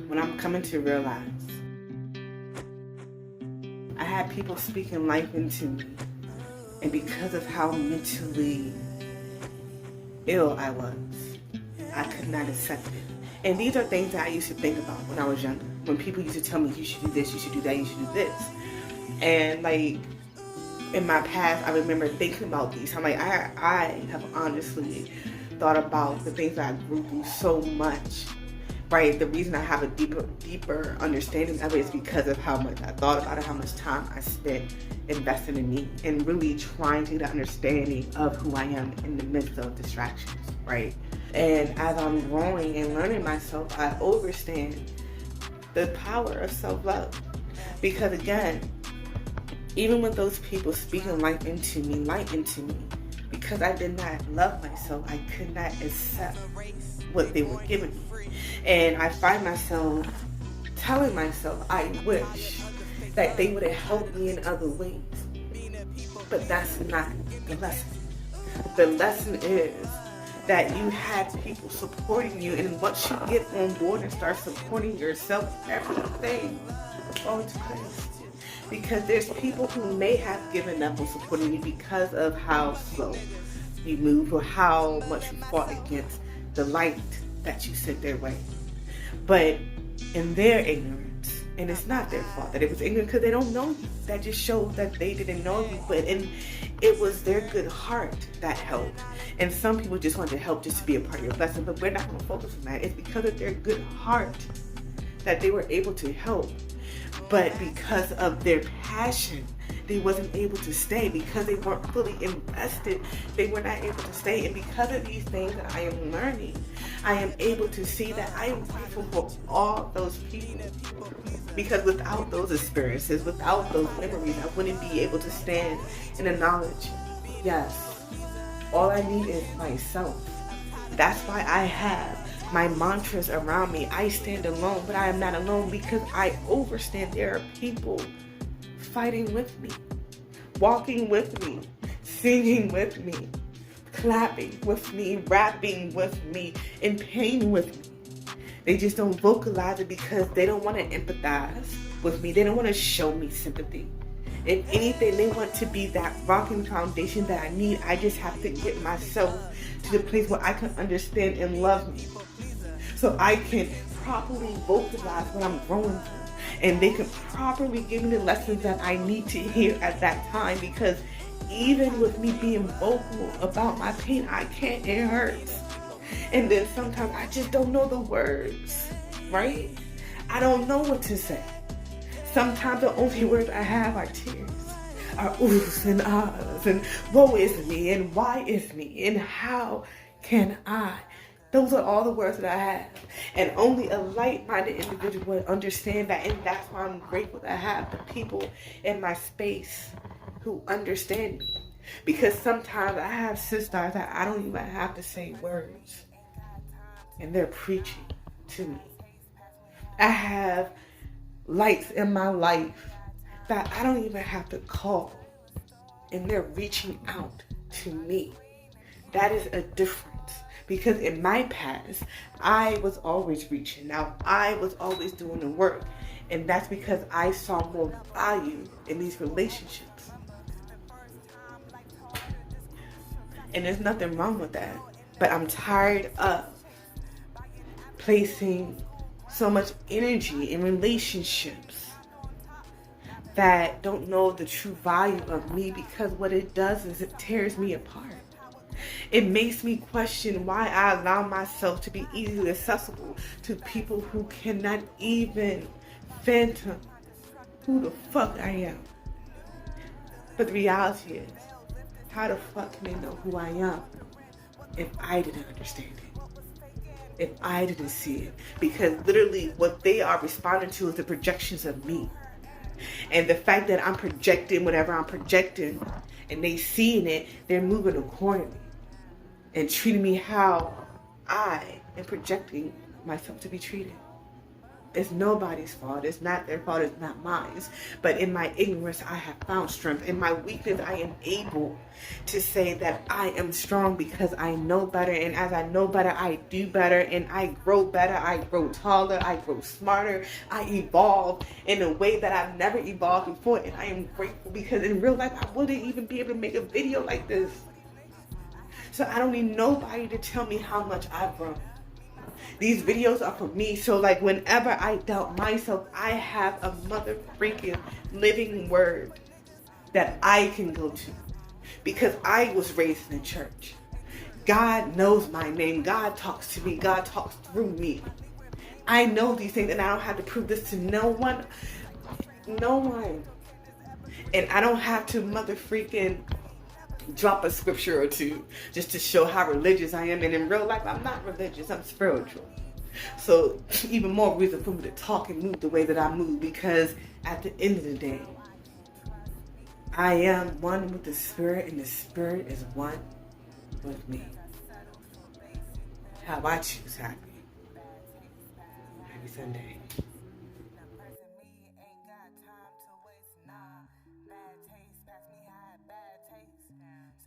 when I'm coming to realize I had people speaking life into me, and because of how mentally ill I was, I could not accept it. And these are things that I used to think about when I was younger. When people used to tell me, you should do this, you should do that, you should do this. And like, in my past, I remember thinking about these. I'm like, I have honestly thought about the things that I grew through so much, right? The reason I have a deeper understanding of it is because of how much I thought about it, how much time I spent investing in me and really trying to get an understanding of who I am in the midst of distractions, right? And as I'm growing and learning myself, I understand the power of self-love. Because again, even with those people speaking life into me, because I did not love myself, I could not accept what they were giving me. And I find myself telling myself, I wish that they would have helped me in other ways. But that's not the lesson. The lesson is that you had people supporting you, and once you get on board and start supporting yourself, everything falls into place. Because there's people who may have given up on supporting you because of how slow you move or how much you fought against the light that you sent their way. But in their ignorance, and it's not their fault that it was ignorant because they don't know you. That just shows that they didn't know you. But it was their good heart that helped. And some people just want to help just to be a part of your blessing. But we're not going to focus on that. It's because of their good heart that they were able to help. But because of their passion, they wasn't able to stay. Because they weren't fully invested, they were not able to stay. And because of these things that I am learning, I am able to see that I am grateful for all those people. Because without those experiences, without those memories, I wouldn't be able to stand in the knowledge. Yes, all I need is myself. That's why I have my mantras around me. I stand alone, but I am not alone because I understand there are people fighting with me, walking with me, singing with me, clapping with me, rapping with me, in pain with me. They just don't vocalize it because they don't want to empathize with me. They don't want to show me sympathy. If anything, they want to be that rocking foundation that I need. I just have to get myself to the place where I can understand and love me, so I can properly vocalize what I'm going through, and they can properly give me the lessons that I need to hear at that time. Because even with me being vocal about my pain, I can't, it hurts. And then sometimes I just don't know the words, right? I don't know what to say. Sometimes the only words I have are tears, are oohs and ahs, and woe is me, and why is me, and how can I? Those are all the words that I have. And only a light-minded individual would understand that. And that's why I'm grateful to have the people in my space who understand me. Because sometimes I have sisters that I don't even have to say words, and they're preaching to me. I have lights in my life that I don't even have to call, and they're reaching out to me. That is a difference. Because in my past, I was always reaching out. I was always doing the work. And that's because I saw more value in these relationships. And there's nothing wrong with that. But I'm tired of placing so much energy in relationships that don't know the true value of me, because what it does is it tears me apart. It makes me question why I allow myself to be easily accessible to people who cannot even fathom who the fuck I am. But the reality is, how the fuck can they know who I am if I didn't understand it? If I didn't see it? Because literally what they are responding to is the projections of me. And the fact that I'm projecting whatever I'm projecting and they seeing it, they're moving accordingly and treating me how I am projecting myself to be treated. It's nobody's fault. It's not their fault. It's not mine. But in my ignorance, I have found strength. In my weakness, I am able to say that I am strong because I know better. And as I know better, I do better. And I grow better. I grow taller. I grow smarter. I evolve in a way that I've never evolved before. And I am grateful because in real life, I wouldn't even be able to make a video like this. So I don't need nobody to tell me how much I've grown. These videos are for me, so like whenever I doubt myself, I have a mother freaking living word that I can go to. Because I was raised in the church. God knows my name. God talks to me. God talks through me. I know these things and I don't have to prove this to no one. No one. And I don't have to mother freaking drop a scripture or two just to show how religious I am. And in real life, I'm not religious, I'm spiritual. So even more reason for me to talk and move the way that I move, because at the end of the day, I am one with the Spirit and the Spirit is one with me. How I choose happy. Happy Sunday.